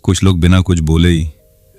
कुछ लोग बिना कुछ बोले ही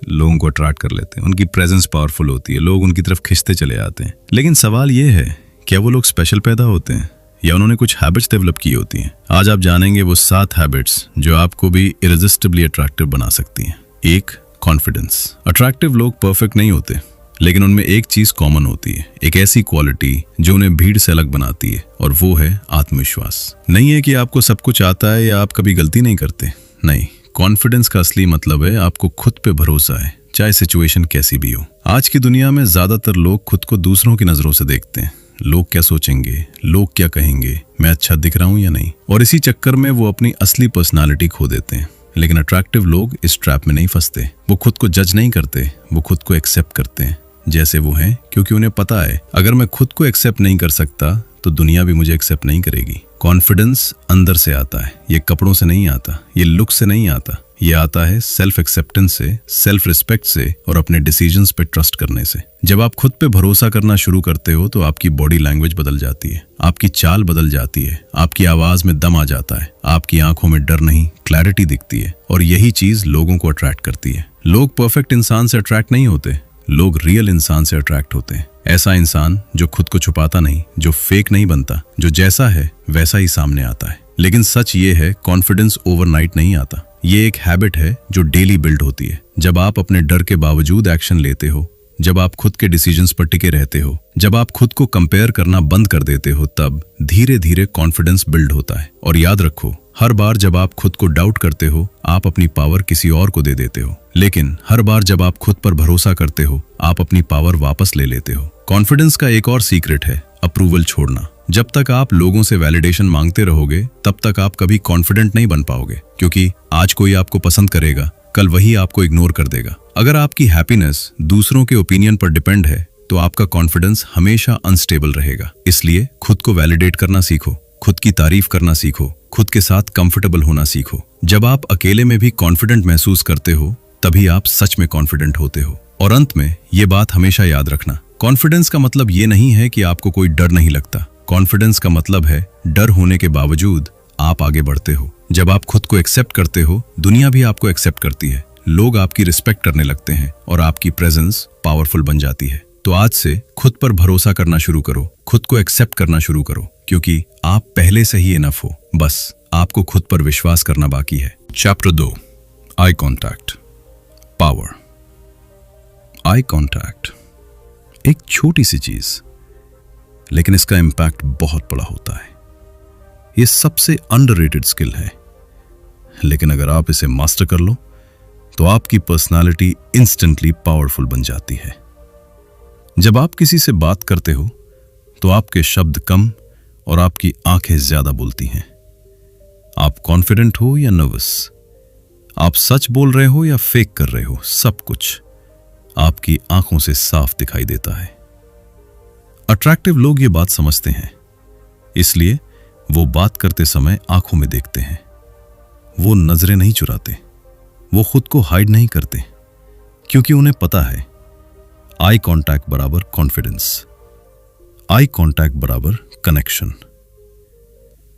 लोगों को अट्रैक्ट कर लेते हैं। उनकी प्रेजेंस पावरफुल होती है, लोग उनकी तरफ खिंचते चले आते हैं। लेकिन सवाल ये है, क्या वो लोग स्पेशल पैदा होते हैं या उन्होंने कुछ हैबिट्स डेवलप की होती हैं? आज आप जानेंगे वो 7 हैबिट्स जो आपको भी इरेजिस्टिबली अट्रैक्टिव बना सकती हैं। 1. कॉन्फिडेंस। अट्रैक्टिव लोग परफेक्ट नहीं होते, लेकिन उनमें एक चीज कॉमन होती है, एक ऐसी क्वालिटी जो उन्हें भीड़ से अलग बनाती है, और वो है आत्मविश्वास। नहीं है कि आपको सब कुछ आता है या आप कभी गलती नहीं करते, नहीं। कॉन्फिडेंस का असली मतलब है आपको खुद पे भरोसा है, चाहे सिचुएशन कैसी भी हो। आज की दुनिया में ज्यादातर लोग खुद को दूसरों की नजरों से देखते हैं। लोग क्या सोचेंगे, लोग क्या कहेंगे, मैं अच्छा दिख रहा हूं या नहीं, और इसी चक्कर में वो अपनी असली पर्सनालिटी खो देते हैं। लेकिन अट्रैक्टिव लोग इस ट्रैप में नहीं फंसते। वो खुद को जज नहीं करते, वो खुद को एक्सेप्ट करते हैं जैसे वो हैं, क्योंकि उन्हें पता है अगर मैं खुद को एक्सेप्ट नहीं कर सकता तो दुनिया भी मुझे एक्सेप्ट नहीं करेगी। कॉन्फिडेंस अंदर से आता है, ये कपड़ों से नहीं आता, ये लुक से नहीं आता, ये आता है सेल्फ एक्सेप्टेंस से, सेल्फ रिस्पेक्ट से और अपने डिसीजंस पे ट्रस्ट करने से। जब आप खुद पे भरोसा करना शुरू करते हो तो आपकी बॉडी लैंग्वेज बदल जाती है, आपकी चाल बदल जाती है, आपकी आवाज में दम आ जाता है, आपकी आंखों में डर नहीं क्लैरिटी दिखती है, और यही चीज लोगों को अट्रैक्ट करती है। लोग परफेक्ट इंसान से अट्रैक्ट नहीं होते, लोग रियल इंसान से अट्रैक्ट होते हैं। ऐसा इंसान जो खुद को छुपाता नहीं, जो फेक नहीं बनता, जो जैसा है वैसा ही सामने आता है। लेकिन सच ये है, कॉन्फिडेंस ओवरनाइट नहीं आता। ये एक हैबिट है जो डेली बिल्ड होती है। जब आप अपने डर के बावजूद एक्शन लेते हो, जब आप खुद के डिसीजंस पर टिके रहते हो, जब आप खुद को कंपेयर करना बंद कर देते हो, तब धीरे धीरे कॉन्फिडेंस बिल्ड होता है। और याद रखो, हर बार जब आप खुद को डाउट करते हो, आप अपनी पावर किसी और को दे देते हो। लेकिन हर बार जब आप खुद पर भरोसा करते हो, आप अपनी पावर वापस ले लेते हो। कॉन्फिडेंस का एक और सीक्रेट है अप्रूवल छोड़ना। जब तक आप लोगों से वैलिडेशन मांगते रहोगे, तब तक आप कभी कॉन्फिडेंट नहीं बन पाओगे, क्योंकि आज कोई आपको पसंद करेगा, कल वही आपको इग्नोर कर देगा। अगर आपकी हैप्पीनेस दूसरों के ओपिनियन पर डिपेंड है, तो आपका कॉन्फिडेंस हमेशा अनस्टेबल रहेगा। इसलिए खुद को वैलिडेट करना सीखो, खुद की तारीफ करना सीखो, खुद के साथ कंफर्टेबल होना सीखो। जब आप अकेले में भी कॉन्फिडेंट महसूस करते हो, तभी आप सच में कॉन्फिडेंट होते हो। और अंत में ये बात हमेशा याद रखना, कॉन्फिडेंस का मतलब ये नहीं है कि आपको कोई डर नहीं लगता। कॉन्फिडेंस का मतलब है डर होने के बावजूद आप आगे बढ़ते हो। जब आप खुद को एक्सेप्ट करते हो, दुनिया भी आपको एक्सेप्ट करती है, लोग आपकी रिस्पेक्ट करने लगते हैं और आपकी प्रेजेंस पावरफुल बन जाती है। तो आज से खुद पर भरोसा करना शुरू करो, खुद को एक्सेप्ट करना शुरू करो, क्योंकि आप पहले से ही इनफ हो। बस आपको खुद पर विश्वास करना बाकी है। Chapter 2, eye contact, power. Eye contact एक छोटी सी चीज, लेकिन इसका इंपैक्ट बहुत बड़ा होता है। यह सबसे अंडररेटेड स्किल है, लेकिन अगर आप इसे मास्टर कर लो तो आपकी पर्सनालिटी इंस्टेंटली पावरफुल बन जाती है। जब आप किसी से बात करते हो तो आपके शब्द कम और आपकी आंखें ज्यादा बोलती हैं। आप कॉन्फिडेंट हो या नर्वस, आप सच बोल रहे हो या फेक कर रहे हो, सब कुछ आपकी आंखों से साफ दिखाई देता है। अट्रैक्टिव लोग ये बात समझते हैं, इसलिए वो बात करते समय आंखों में देखते हैं। वो नजरें नहीं चुराते, वो खुद को हाइड नहीं करते, क्योंकि उन्हें पता है आई कांटेक्ट बराबर कॉन्फिडेंस, आई कांटेक्ट बराबर कनेक्शन।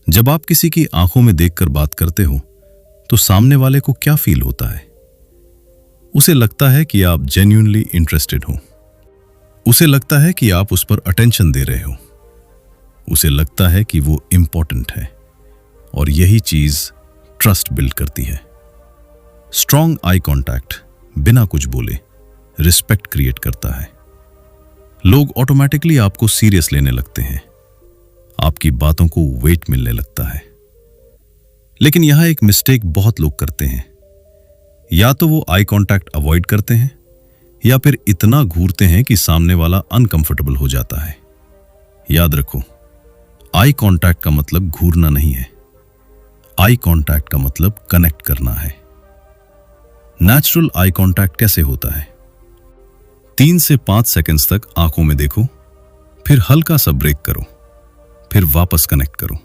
जब आप किसी की आंखों में देखकर बात करते हो तो सामने वाले को क्या फील होता है? उसे लगता है कि आप जेन्युइनली इंटरेस्टेड हो, उसे लगता है कि आप उस पर अटेंशन दे रहे हो, उसे लगता है कि वो इंपॉर्टेंट है, और यही चीज ट्रस्ट बिल्ड करती है। स्ट्रॉन्ग आई कांटेक्ट बिना कुछ बोले रिस्पेक्ट क्रिएट करता है। लोग ऑटोमेटिकली आपको सीरियस लेने लगते हैं, आपकी बातों को वेट मिलने लगता है। लेकिन यहां एक मिस्टेक बहुत लोग करते हैं, या तो वो आई कांटेक्ट अवॉइड करते हैं या फिर इतना घूरते हैं कि सामने वाला अनकंफर्टेबल हो जाता है। याद रखो, आई कांटेक्ट का मतलब घूरना नहीं है, आई कांटेक्ट का मतलब कनेक्ट करना है। नेचुरल आई कांटेक्ट कैसे होता है? 3 से 5 सेकंड्स तक आंखों में देखो, फिर हल्का सा ब्रेक करो, फिर वापस कनेक्ट करो।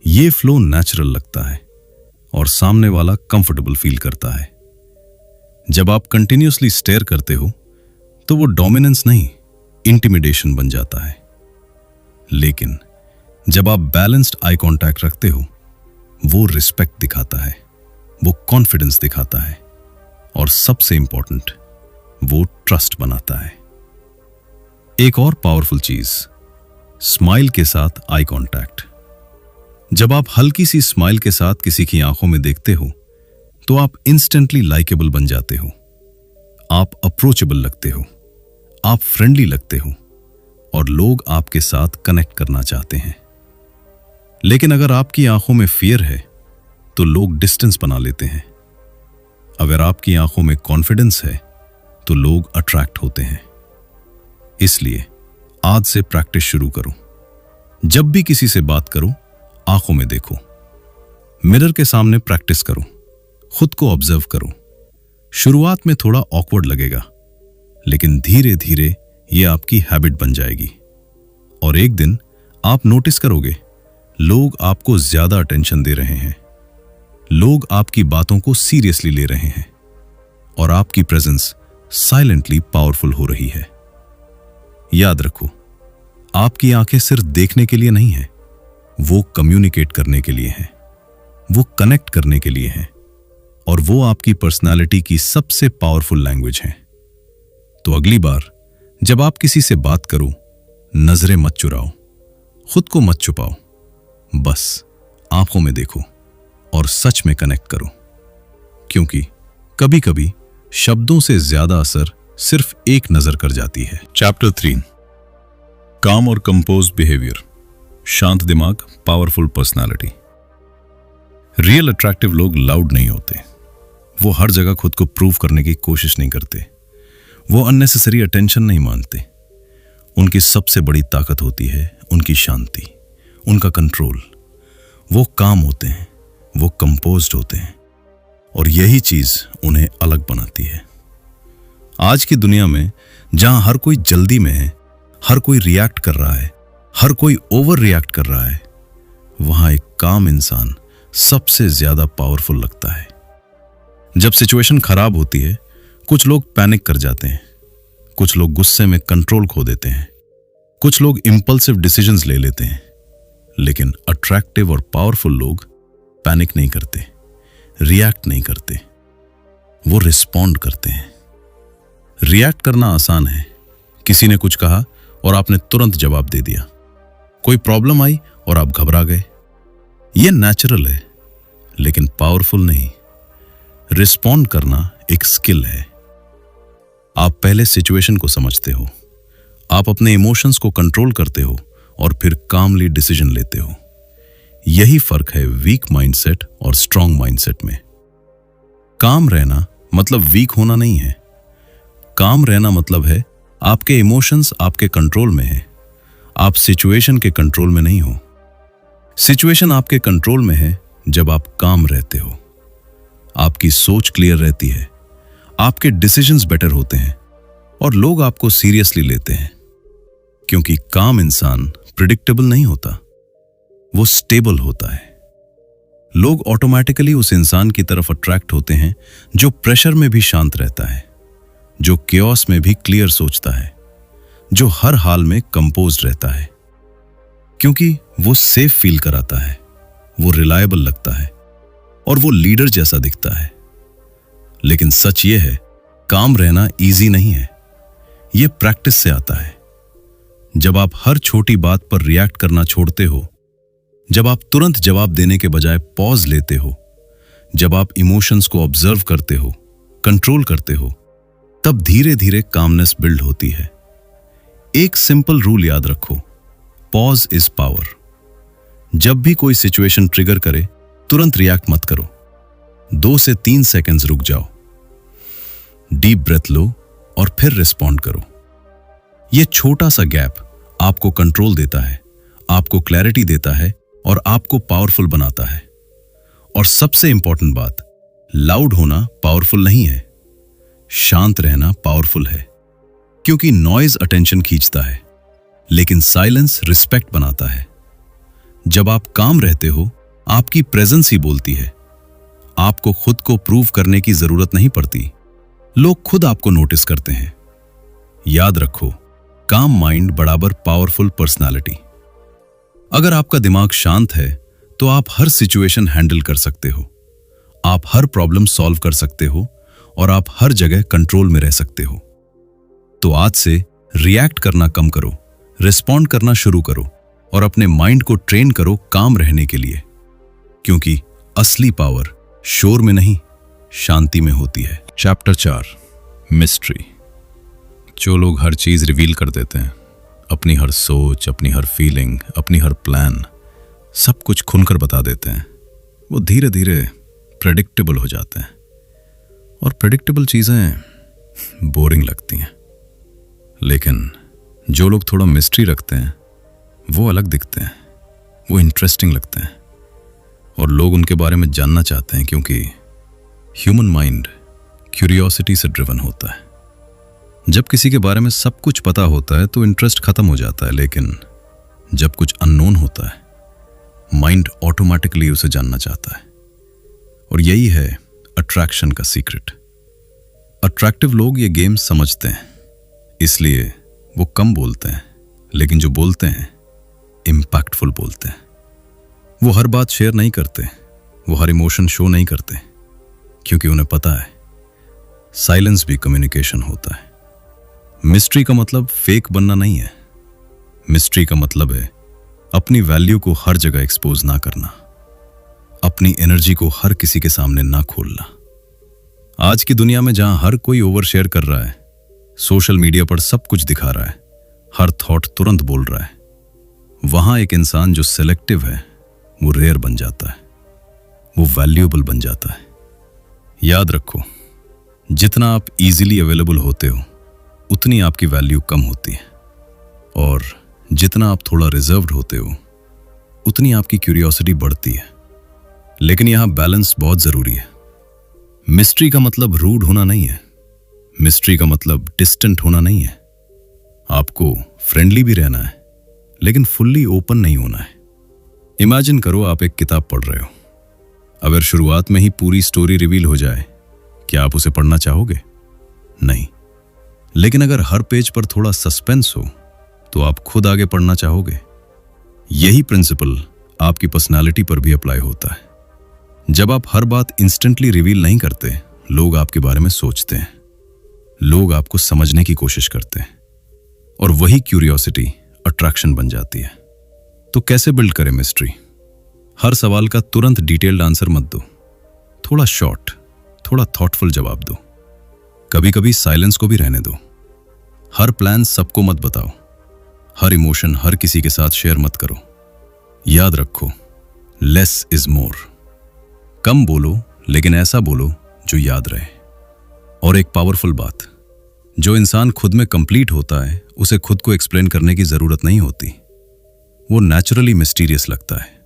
ये फ्लो नेचुरल लगता है और सामने वाला कंफर्टेबल फील करता है। जब आप कंटिन्यूअसली स्टेयर करते हो तो वो डोमिनेंस नहीं, इंटिमिडेशन बन जाता है। लेकिन जब आप बैलेंस्ड आई कांटेक्ट रखते हो, वो रिस्पेक्ट दिखाता है, वो कॉन्फिडेंस दिखाता है, और सबसे इंपॉर्टेंट, वो ट्रस्ट बनाता है। एक और पावरफुल चीज, स्माइल के साथ आई कांटेक्ट। जब आप हल्की सी स्माइल के साथ किसी की आंखों में देखते हो तो आप इंस्टेंटली लाइकेबल बन जाते हो, आप अप्रोचेबल लगते हो, आप फ्रेंडली लगते हो, और लोग आपके साथ कनेक्ट करना चाहते हैं। लेकिन अगर आपकी आंखों में फियर है तो लोग डिस्टेंस बना लेते हैं। अगर आपकी आंखों में कॉन्फिडेंस है तो लोग अट्रैक्ट होते हैं। इसलिए आज से प्रैक्टिस शुरू करो। जब भी किसी से बात करो, आंखों में देखो। मिरर के सामने प्रैक्टिस करो, खुद को ऑब्जर्व करो। शुरुआत में थोड़ा ऑकवर्ड लगेगा, लेकिन धीरे धीरे ये आपकी हैबिट बन जाएगी, और एक दिन आप नोटिस करोगे लोग आपको ज्यादा अटेंशन दे रहे हैं, लोग आपकी बातों को सीरियसली ले रहे हैं, और आपकी प्रेजेंस साइलेंटली पावरफुल हो रही है। याद रखो, आपकी आंखें सिर्फ देखने के लिए नहीं है, वो कम्युनिकेट करने के लिए हैं, वो कनेक्ट करने के लिए हैं, और वो आपकी पर्सनालिटी की सबसे पावरफुल लैंग्वेज है। तो अगली बार जब आप किसी से बात करो, नजरें मत चुराओ, खुद को मत छुपाओ, बस आंखों में देखो और सच में कनेक्ट करो, क्योंकि कभी कभी शब्दों से ज्यादा असर सिर्फ एक नजर कर जाती है। चैप्टर 3, काम और कंपोज बिहेवियर। शांत दिमाग, पावरफुल पर्सनालिटी। रियल अट्रैक्टिव लोग लाउड नहीं होते, वो हर जगह खुद को प्रूव करने की कोशिश नहीं करते, वो अननेसेसरी अटेंशन नहीं मांगते। उनकी सबसे बड़ी ताकत होती है उनकी शांति, उनका कंट्रोल। वो काम होते हैं, वो कंपोज्ड होते हैं, और यही चीज उन्हें अलग बनाती है। आज की दुनिया में जहां हर कोई जल्दी में है, हर कोई रिएक्ट कर रहा है, हर कोई ओवर रिएक्ट कर रहा है, वहां एक काम इंसान सबसे ज्यादा पावरफुल लगता है। जब सिचुएशन खराब होती है, कुछ लोग पैनिक कर जाते हैं, कुछ लोग गुस्से में कंट्रोल खो देते हैं, कुछ लोग इंपल्सिव डिसीजंस ले लेते हैं, लेकिन अट्रैक्टिव और पावरफुल लोग पैनिक नहीं करते, रिएक्ट नहीं करते, वो रिस्पॉन्ड करते हैं। रिएक्ट करना आसान है, किसी ने कुछ कहा और आपने तुरंत जवाब दे दिया। कोई प्रॉब्लम आई और आप घबरा गए, यह नेचुरल है, लेकिन पावरफुल नहीं। रिस्पॉन्ड करना एक स्किल है। आप पहले सिचुएशन को समझते हो, आप अपने इमोशंस को कंट्रोल करते हो, और फिर कामली डिसीजन लेते हो। यही फर्क है वीक माइंडसेट और स्ट्रांग माइंडसेट में। काम रहना मतलब वीक होना नहीं है। काम रहना मतलब है आपके इमोशंस आपके कंट्रोल में है, आप सिचुएशन के कंट्रोल में नहीं हो। सिचुएशन आपके कंट्रोल में है जब आप काम रहते हो, आपकी सोच क्लियर रहती है, आपके डिसीजंस बेटर होते हैं, और लोग आपको सीरियसली लेते हैं। क्योंकि काम इंसान प्रिडिक्टेबल नहीं होता, वो स्टेबल होता है। लोग ऑटोमेटिकली उस इंसान की तरफ अट्रैक्ट होते हैं जो प्रेशर में भी शांत रहता है, जो केओस में भी क्लियर सोचता है, जो हर हाल में कंपोज्ड रहता है। क्योंकि वो सेफ फील कराता है, वो रिलायबल लगता है, और वो लीडर जैसा दिखता है। लेकिन सच ये है, काम रहना इजी नहीं है, ये प्रैक्टिस से आता है। जब आप हर छोटी बात पर रिएक्ट करना छोड़ते हो, जब आप तुरंत जवाब देने के बजाय पॉज लेते हो, जब आप इमोशंस को ऑब्जर्व करते हो, कंट्रोल करते हो, तब धीरे धीरे कामनेस बिल्ड होती है। एक सिंपल रूल याद रखो, पॉज इज पावर। जब भी कोई सिचुएशन ट्रिगर करे, तुरंत रिएक्ट मत करो। 2 से 3 सेकंड्स रुक जाओ, डीप ब्रेथ लो, और फिर रिस्पॉन्ड करो। यह छोटा सा गैप आपको कंट्रोल देता है, आपको क्लैरिटी देता है, और आपको पावरफुल बनाता है। और सबसे इंपॉर्टेंट बात, लाउड होना पावरफुल नहीं है, शांत रहना पावरफुल है। क्योंकि नॉइज अटेंशन खींचता है, लेकिन साइलेंस रिस्पेक्ट बनाता है। जब आप काम रहते हो, आपकी प्रेजेंस ही बोलती है। आपको खुद को प्रूव करने की जरूरत नहीं पड़ती, लोग खुद आपको नोटिस करते हैं। याद रखो, काम माइंड बराबर पावरफुल पर्सनालिटी। अगर आपका दिमाग शांत है तो आप हर सिचुएशन हैंडल कर सकते हो। आप हर प्रॉब्लम सॉल्व कर सकते हो और आप हर जगह कंट्रोल में रह सकते हो। तो आज से रिएक्ट करना कम करो, रिस्पॉन्ड करना शुरू करो और अपने माइंड को ट्रेन करो काम रहने के लिए, क्योंकि असली पावर शोर में नहीं, शांति में होती है। Chapter 4, mystery. जो लोग हर चीज रिवील कर देते हैं, अपनी हर सोच, अपनी हर फीलिंग, अपनी हर प्लान, सब कुछ खुलकर बता देते हैं, वो धीरे धीरे प्रेडिक्टेबल हो जाते हैं। और प्रेडिक्टेबल चीजें बोरिंग लगती हैं। लेकिन जो लोग थोड़ा मिस्ट्री रखते हैं वो अलग दिखते हैं, वो इंटरेस्टिंग लगते हैं और लोग उनके बारे में जानना चाहते हैं, क्योंकि ह्यूमन माइंड क्यूरियोसिटी से ड्रिवन होता है। जब किसी के बारे में सब कुछ पता होता है तो इंटरेस्ट खत्म हो जाता है, लेकिन जब कुछ अननोन होता है माइंड ऑटोमेटिकली उसे जानना चाहता है। और यही है अट्रैक्शन का सीक्रेट। अट्रैक्टिव लोग ये गेम समझते हैं, इसलिए वो कम बोलते हैं, लेकिन जो बोलते हैं इम्पैक्टफुल बोलते हैं। वो हर बात शेयर नहीं करते, वो हर इमोशन शो नहीं करते, क्योंकि उन्हें पता है साइलेंस भी कम्युनिकेशन होता है। मिस्ट्री का मतलब फेक बनना नहीं है। मिस्ट्री का मतलब है अपनी वैल्यू को हर जगह एक्सपोज ना करना, अपनी एनर्जी को हर किसी के सामने ना खोलना। आज की दुनिया में जहां हर कोई ओवर शेयर कर रहा है, सोशल मीडिया पर सब कुछ दिखा रहा है, हर थॉट तुरंत बोल रहा है, वहां एक इंसान जो सेलेक्टिव है वो रेयर बन जाता है, वो वैल्यूएबल बन जाता है। याद रखो, जितना आप इजीली अवेलेबल होते हो उतनी आपकी वैल्यू कम होती है, और जितना आप थोड़ा रिजर्व्ड होते हो उतनी आपकी क्यूरियोसिटी बढ़ती है। लेकिन यहां बैलेंस बहुत जरूरी है। मिस्ट्री का मतलब रूड होना नहीं है, मिस्ट्री का मतलब डिस्टेंट होना नहीं है। आपको फ्रेंडली भी रहना है, लेकिन फुल्ली ओपन नहीं होना है। इमेजिन करो आप एक किताब पढ़ रहे हो। अगर शुरुआत में ही पूरी स्टोरी रिवील हो जाए, क्या आप उसे पढ़ना चाहोगे? नहीं। लेकिन अगर हर पेज पर थोड़ा सस्पेंस हो तो आप खुद आगे पढ़ना चाहोगे। यही प्रिंसिपल आपकी पर्सनालिटी पर भी अप्लाई होता है। जब आप हर बात इंस्टेंटली रिवील नहीं करते, लोग आपके बारे में सोचते हैं, लोग आपको समझने की कोशिश करते हैं, और वही क्यूरियोसिटी अट्रैक्शन बन जाती है। तो कैसे बिल्ड करें मिस्ट्री? हर सवाल का तुरंत डिटेल्ड आंसर मत दो, थोड़ा शॉर्ट, थोड़ा थॉटफुल जवाब दो। कभी कभी साइलेंस को भी रहने दो। हर प्लान सबको मत बताओ, हर इमोशन हर किसी के साथ शेयर मत करो। याद रखो, लेस इज मोर। कम बोलो, लेकिन ऐसा बोलो जो याद रहे। और एक पावरफुल बात, जो इंसान खुद में कंप्लीट होता है उसे खुद को एक्सप्लेन करने की जरूरत नहीं होती। वो नेचुरली मिस्टीरियस लगता है।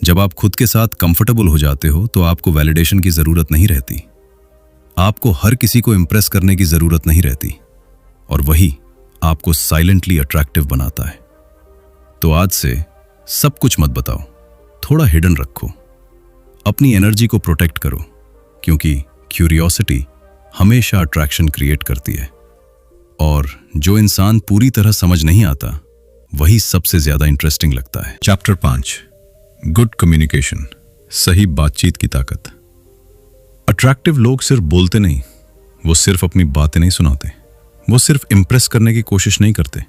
जब आप खुद के साथ कंफर्टेबल हो जाते हो तो आपको वैलिडेशन की जरूरत नहीं रहती, आपको हर किसी को इंप्रेस करने की जरूरत नहीं रहती, और वही आपको साइलेंटली अट्रैक्टिव बनाता है। तो आज से सब कुछ मत बताओ, थोड़ा हिडन रखो, अपनी एनर्जी को प्रोटेक्ट करो, क्योंकि क्यूरियोसिटी हमेशा अट्रैक्शन क्रिएट करती है। और जो इंसान पूरी तरह समझ नहीं आता वही सबसे ज्यादा इंटरेस्टिंग लगता है। चैप्टर 5, गुड कम्युनिकेशन, सही बातचीत की ताकत। अट्रैक्टिव लोग सिर्फ बोलते नहीं, वो सिर्फ अपनी बातें नहीं सुनाते, वो सिर्फ इंप्रेस करने की कोशिश नहीं करते,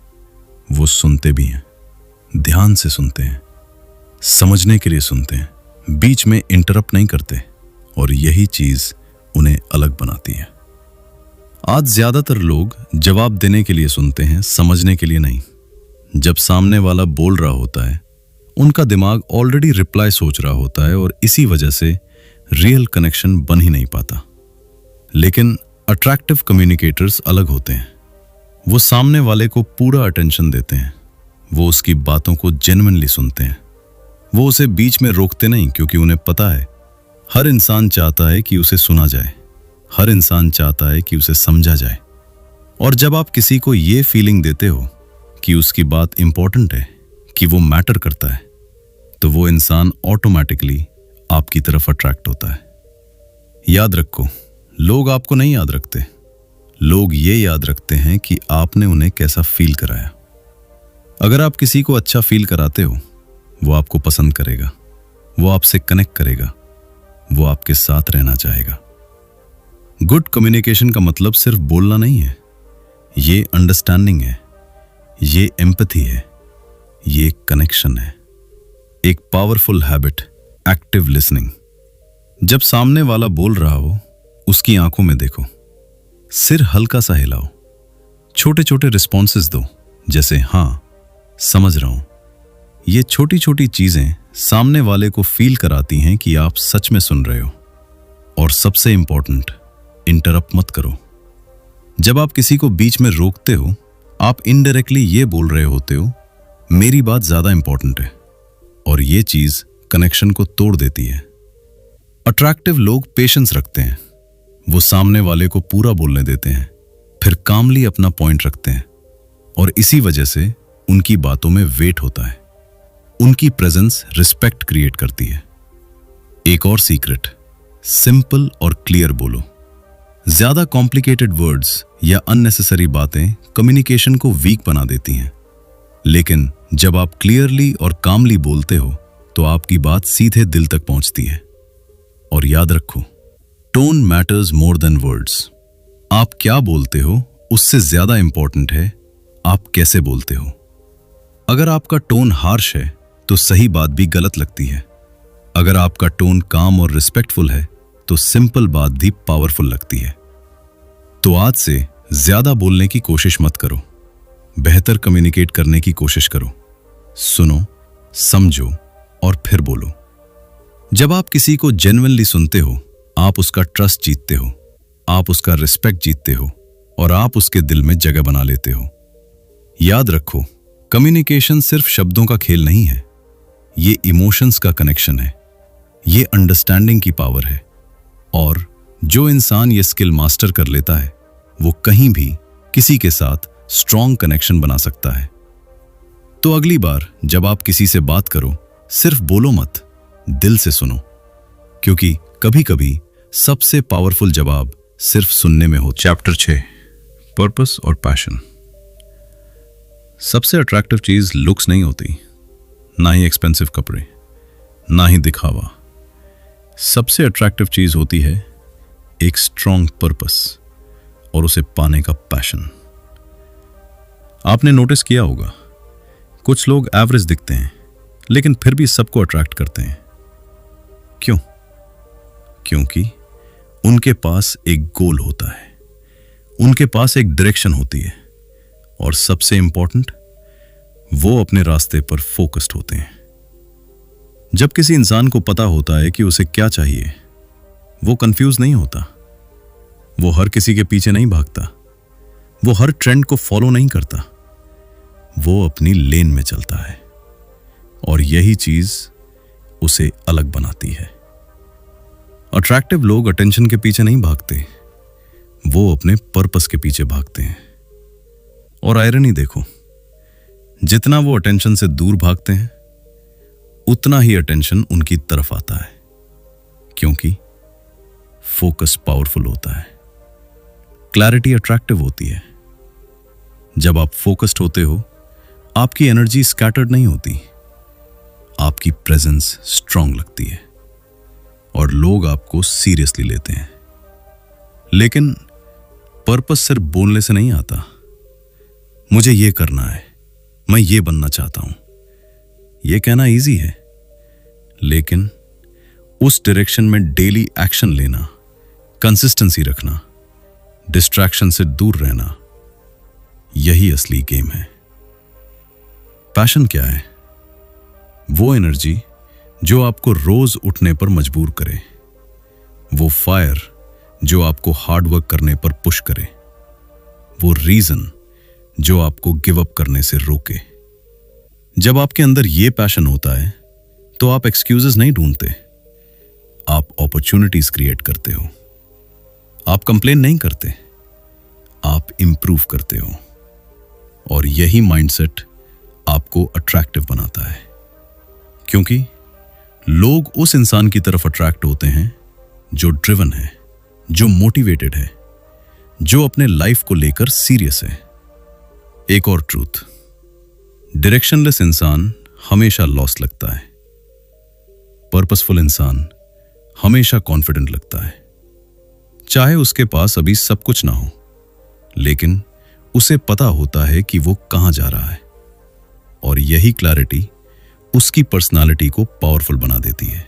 वो सुनते भी हैं, ध्यान से सुनते हैं, समझने के लिए सुनते हैं, बीच में इंटरप्ट नहीं करते, और यही चीज उन्हें अलग बनाती है। आज ज्यादातर लोग जवाब देने के लिए सुनते हैं, समझने के लिए नहीं। जब सामने वाला बोल रहा होता है, उनका दिमाग ऑलरेडी रिप्लाई सोच रहा होता है, और इसी वजह से रियल कनेक्शन बन ही नहीं पाता। लेकिन अट्रैक्टिव कम्युनिकेटर्स अलग होते हैं। वो सामने वाले को पूरा अटेंशन देते हैं, वो उसकी बातों को जेन्युइनली सुनते हैं, वो उसे बीच में रोकते नहीं, क्योंकि उन्हें पता है हर इंसान चाहता है कि उसे सुना जाए, हर इंसान चाहता है कि उसे समझा जाए। और जब आप किसी को ये फीलिंग देते हो कि उसकी बात इंपॉर्टेंट है, कि वो मैटर करता है, तो वो इंसान ऑटोमेटिकली आपकी तरफ अट्रैक्ट होता है। याद रखो, लोग आपको नहीं याद रखते, लोग ये याद रखते हैं कि आपने उन्हें कैसा फील कराया। अगर आप किसी को अच्छा फील कराते हो, वो आपको पसंद करेगा, वो आपसे कनेक्ट करेगा, वो आपके साथ रहना चाहेगा। गुड कम्युनिकेशन का मतलब सिर्फ बोलना नहीं है, ये अंडरस्टैंडिंग है, ये एम्पैथी है, ये कनेक्शन है। एक पावरफुल हैबिट, एक्टिव लिसनिंग। जब सामने वाला बोल रहा हो, उसकी आंखों में देखो, सिर हल्का सा हिलाओ, छोटे छोटे रिस्पॉन्सेस दो, जैसे हाँ, समझ रहा हूं। ये छोटी छोटी चीजें सामने वाले को फील कराती हैं कि आप सच में सुन रहे हो। और सबसे इंपॉर्टेंट, इंटरप्ट मत करो। जब आप किसी को बीच में रोकते हो, आप इनडायरेक्टली ये बोल रहे होते हो, मेरी बात ज्यादा इंपॉर्टेंट है, और ये चीज कनेक्शन को तोड़ देती है। अट्रैक्टिव लोग पेशेंस रखते हैं, वो सामने वाले को पूरा बोलने देते हैं, फिर कामली अपना पॉइंट रखते हैं, और इसी वजह से उनकी बातों में वेट होता है। उनकी प्रेजेंस रिस्पेक्ट क्रिएट करती है। एक और सीक्रेट, सिंपल और क्लियर बोलो। ज्यादा कॉम्प्लिकेटेड वर्ड्स या अननेसेसरी बातें कम्युनिकेशन को वीक बना देती हैं, लेकिन जब आप क्लियरली और कामली बोलते हो तो आपकी बात सीधे दिल तक पहुंचती है। और याद रखो, tone matters more than words. आप क्या बोलते हो उससे ज्यादा इंपॉर्टेंट है आप कैसे बोलते हो। अगर आपका टोन हार्श है तो सही बात भी गलत लगती है। अगर आपका टोन काम और रिस्पेक्टफुल है तो सिंपल बात भी पावरफुल लगती है। तो आज से ज्यादा बोलने की कोशिश मत करो, बेहतर कम्युनिकेट करने की कोशिश करो। सुनो, समझो और फिर बोलो। जब आप किसी को जेन्युइनली सुनते हो, आप उसका ट्रस्ट जीतते हो, आप उसका रिस्पेक्ट जीतते हो, और आप उसके दिल में जगह बना लेते हो। याद रखो, कम्युनिकेशन सिर्फ शब्दों का खेल नहीं है, ये इमोशंस का कनेक्शन है, ये अंडरस्टैंडिंग की पावर है। और जो इंसान ये स्किल मास्टर कर लेता है, वो कहीं भी किसी के साथ स्ट्रॉन्ग कनेक्शन बना सकता है। तो अगली बार जब आप किसी से बात करो, सिर्फ बोलो मत, दिल से सुनो, क्योंकि कभी कभी सबसे पावरफुल जवाब सिर्फ सुनने में हो। चैप्टर 6, पर्पस और पैशन। सबसे अट्रैक्टिव चीज लुक्स नहीं होती, ना ही एक्सपेंसिव कपड़े, ना ही दिखावा। सबसे अट्रैक्टिव चीज होती है एक स्ट्रॉन्ग पर्पस और उसे पाने का पैशन। आपने नोटिस किया होगा, कुछ लोग एवरेज दिखते हैं लेकिन फिर भी सबको अट्रैक्ट करते हैं। क्यों? क्योंकि उनके पास एक गोल होता है, उनके पास एक डायरेक्शन होती है, और सबसे इंपॉर्टेंट, वो अपने रास्ते पर फोकस्ड होते हैं। जब किसी इंसान को पता होता है कि उसे क्या चाहिए, वो कंफ्यूज नहीं होता, वो हर किसी के पीछे नहीं भागता, वो हर ट्रेंड को फॉलो नहीं करता, वो अपनी लेन में चलता है, और यही चीज उसे अलग बनाती है। अट्रैक्टिव लोग अटेंशन के पीछे नहीं भागते, वो अपने पर्पस के पीछे भागते हैं। और आयरनी देखो, जितना वो अटेंशन से दूर भागते हैं, उतना ही अटेंशन उनकी तरफ आता है, क्योंकि फोकस पावरफुल होता है, क्लैरिटी अट्रैक्टिव होती है। जब आप फोकस्ड होते हो, आपकी एनर्जी स्कैटर्ड नहीं होती, आपकी प्रेजेंस स्ट्रांग लगती है, और लोग आपको सीरियसली लेते हैं। लेकिन पर्पस सिर्फ बोलने से नहीं आता। मुझे ये करना है, मैं ये बनना चाहता हूं, ये कहना इजी है, लेकिन उस डायरेक्शन में डेली एक्शन लेना, कंसिस्टेंसी रखना, डिस्ट्रैक्शन से दूर रहना, यही असली गेम है। पैशन क्या है? वो एनर्जी जो आपको रोज उठने पर मजबूर करे, वो फायर जो आपको हार्ड वर्क करने पर पुश करे, वो रीजन जो आपको गिव अप करने से रोके। जब आपके अंदर ये पैशन होता है तो आप एक्सक्यूजेस नहीं ढूंढते, आप अपॉर्चुनिटीज क्रिएट करते हो। आप कंप्लेन नहीं करते, आप इंप्रूव करते हो, और यही माइंडसेट आपको अट्रैक्टिव बनाता है, क्योंकि लोग उस इंसान की तरफ अट्रैक्ट होते हैं जो ड्रिवन है, जो मोटिवेटेड है, जो अपने लाइफ को लेकर सीरियस है। एक और ट्रूथ, डायरेक्शनलेस इंसान हमेशा लॉस्ट लगता है, पर्पसफुल इंसान हमेशा कॉन्फिडेंट लगता है, चाहे उसके पास अभी सब कुछ ना हो, लेकिन उसे पता होता है कि वो कहां जा रहा है। और यही क्लैरिटी उसकी पर्सनालिटी को पावरफुल बना देती है।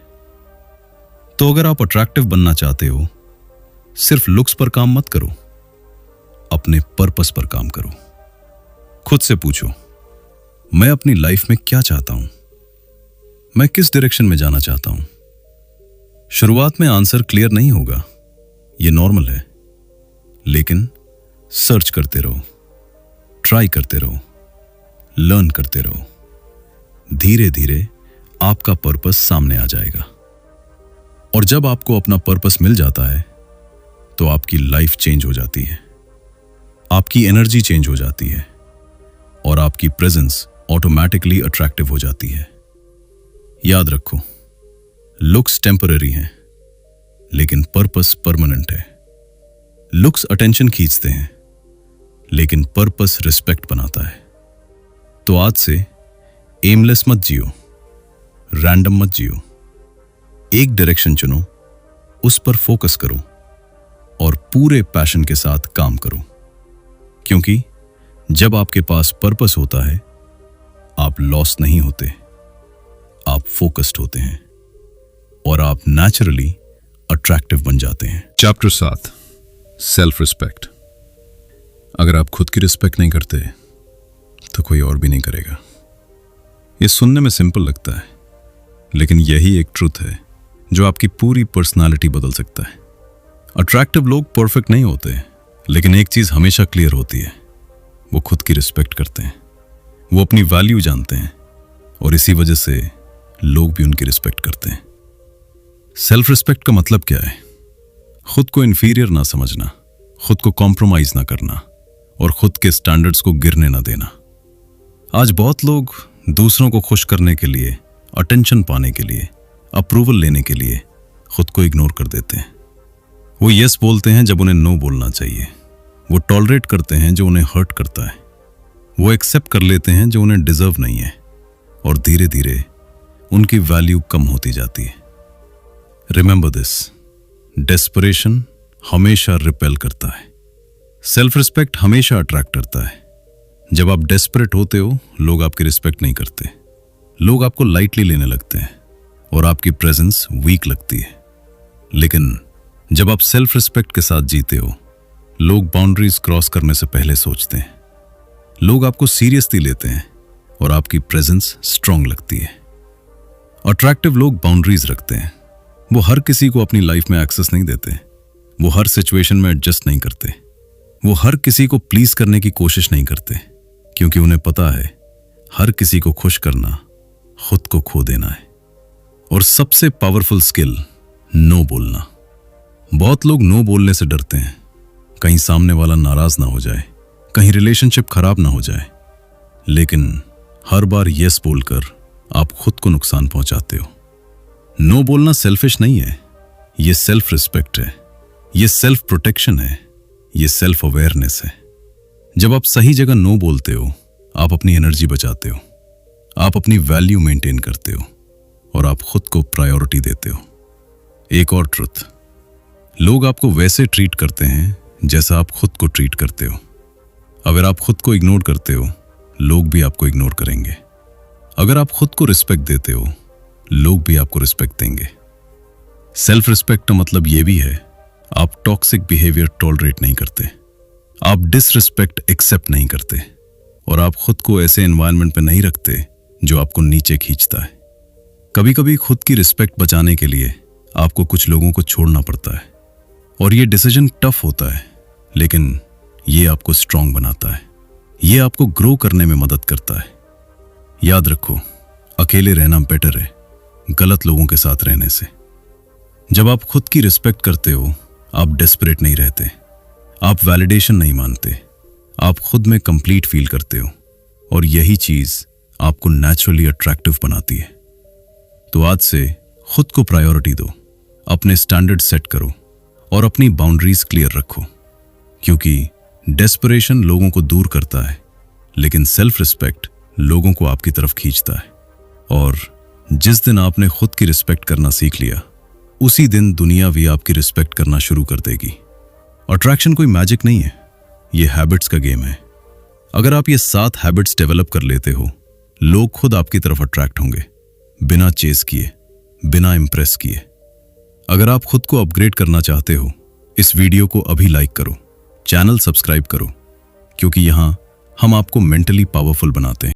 तो अगर आप अट्रैक्टिव बनना चाहते हो, सिर्फ लुक्स पर काम मत करो, अपने पर्पस पर काम करो। खुद से पूछो, मैं अपनी लाइफ में क्या चाहता हूं? मैं किस डायरेक्शन में जाना चाहता हूं? शुरुआत में आंसर क्लियर नहीं होगा, यह नॉर्मल है, लेकिन सर्च करते रहो, ट्राई करते रहो, लर्न करते रहो। धीरे धीरे आपका पर्पस सामने आ जाएगा। और जब आपको अपना पर्पस मिल जाता है तो आपकी लाइफ चेंज हो जाती है, आपकी एनर्जी चेंज हो जाती है और आपकी प्रेजेंस ऑटोमेटिकली अट्रैक्टिव हो जाती है। याद रखो, लुक्स टेम्पररी हैं, लेकिन पर्पस परमानेंट है। लुक्स अटेंशन खींचते हैं, लेकिन पर्पस रिस्पेक्ट बनाता है। तो आज से एमलेस मत जियो, रैंडम मत जियो। एक डायरेक्शन चुनो, उस पर फोकस करो और पूरे पैशन के साथ काम करो। क्योंकि जब आपके पास पर्पस होता है, आप लॉस्ट नहीं होते, आप फोकस्ड होते हैं और आप नेचुरली अट्रैक्टिव बन जाते हैं। Chapter 7, self respect. अगर आप खुद की रिस्पेक्ट नहीं करते तो कोई और भी नहीं करेगा। ये सुनने में सिंपल लगता है, लेकिन यही एक ट्रुथ है जो आपकी पूरी पर्सनालिटी बदल सकता है। अट्रैक्टिव लोग परफेक्ट नहीं होते, लेकिन एक चीज हमेशा क्लियर होती है, वो खुद की रिस्पेक्ट करते हैं, वो अपनी वैल्यू जानते हैं और इसी वजह से लोग भी उनकी रिस्पेक्ट करते हैं। सेल्फ रिस्पेक्ट का मतलब क्या है? खुद को इन्फीरियर ना समझना, खुद को कॉम्प्रोमाइज ना करना और खुद के स्टैंडर्ड्स को गिरने ना देना। आज बहुत लोग दूसरों को खुश करने के लिए, अटेंशन पाने के लिए, अप्रूवल लेने के लिए खुद को इग्नोर कर देते हैं। वो यस बोलते हैं जब उन्हें नो बोलना चाहिए, वो टॉलरेट करते हैं जो उन्हें हर्ट करता है, वो एक्सेप्ट कर लेते हैं जो उन्हें डिजर्व नहीं है और धीरे धीरे उनकी वैल्यू कम होती जाती है। रिमेंबर दिस, डेस्परेशन हमेशा रिपेल करता है, सेल्फ रिस्पेक्ट हमेशा अट्रैक्ट करता है। जब आप डेस्परेट होते हो, लोग आपकी रिस्पेक्ट नहीं करते, लोग आपको लाइटली लेने लगते हैं और आपकी प्रेजेंस वीक लगती है। लेकिन जब आप सेल्फ रिस्पेक्ट के साथ जीते हो, लोग बाउंड्रीज क्रॉस करने से पहले सोचते हैं, लोग आपको सीरियसली लेते हैं और आपकी प्रेजेंस स्ट्रांग लगती है। अट्रैक्टिव लोग बाउंड्रीज रखते हैं, वो हर किसी को अपनी लाइफ में एक्सेस नहीं देते, वो हर सिचुएशन में एडजस्ट नहीं करते, वो हर किसी को प्लीज करने की कोशिश नहीं करते, क्योंकि उन्हें पता है हर किसी को खुश करना खुद को खो देना है। और सबसे पावरफुल स्किल, नो बोलना। बहुत लोग नो बोलने से डरते हैं, कहीं सामने वाला नाराज ना हो जाए, कहीं रिलेशनशिप खराब ना हो जाए। लेकिन हर बार यस बोलकर आप खुद को नुकसान पहुंचाते हो। नो बोलना सेल्फिश नहीं है, ये सेल्फ रिस्पेक्ट है, ये सेल्फ प्रोटेक्शन है, ये सेल्फ अवेयरनेस है। जब आप सही जगह नो बोलते हो, आप अपनी एनर्जी बचाते हो, आप अपनी वैल्यू मेंटेन करते हो और आप खुद को प्रायोरिटी देते हो। एक और ट्रुथ, लोग आपको वैसे ट्रीट करते हैं जैसा आप खुद को ट्रीट करते हो। अगर आप खुद को इग्नोर करते हो, लोग भी आपको इग्नोर करेंगे। अगर आप खुद को रिस्पेक्ट देते हो, लोग भी आपको रिस्पेक्ट देंगे। सेल्फ रिस्पेक्ट का मतलब यह भी है, आप टॉक्सिक बिहेवियर टॉलरेट नहीं करते, आप डिसरिस्पेक्ट एक्सेप्ट नहीं करते और आप खुद को ऐसे एनवायरनमेंट में नहीं रखते जो आपको नीचे खींचता है। कभी कभी खुद की रिस्पेक्ट बचाने के लिए आपको कुछ लोगों को छोड़ना पड़ता है और ये डिसीजन टफ होता है, लेकिन ये आपको स्ट्रांग बनाता है, ये आपको ग्रो करने में मदद करता है। याद रखो, अकेले रहना बेटर है गलत लोगों के साथ रहने से। जब आप खुद की रिस्पेक्ट करते हो, आप डेस्परेट नहीं रहते, आप वैलिडेशन नहीं मानते, आप खुद में कंप्लीट फील करते हो और यही चीज आपको नेचुरली अट्रैक्टिव बनाती है। तो आज से खुद को प्रायोरिटी दो, अपने स्टैंडर्ड सेट करो और अपनी बाउंड्रीज क्लियर रखो, क्योंकि डेस्परेशन लोगों को दूर करता है, लेकिन सेल्फ रिस्पेक्ट लोगों को आपकी तरफ खींचता है। और जिस दिन आपने खुद की रिस्पेक्ट करना सीख लिया, उसी दिन दुनिया भी आपकी रिस्पेक्ट करना शुरू कर देगी। अट्रैक्शन कोई मैजिक नहीं है, ये हैबिट्स का गेम है। अगर आप ये 7 हैबिट्स डेवलप कर लेते हो, लोग खुद आपकी तरफ अट्रैक्ट होंगे, बिना चेस किए, बिना इंप्रेस किए। अगर आप खुद को अपग्रेड करना चाहते हो, इस वीडियो को अभी लाइक करो, चैनल सब्सक्राइब करो, क्योंकि यहां हम आपको मेंटली पावरफुल बनाते हैं।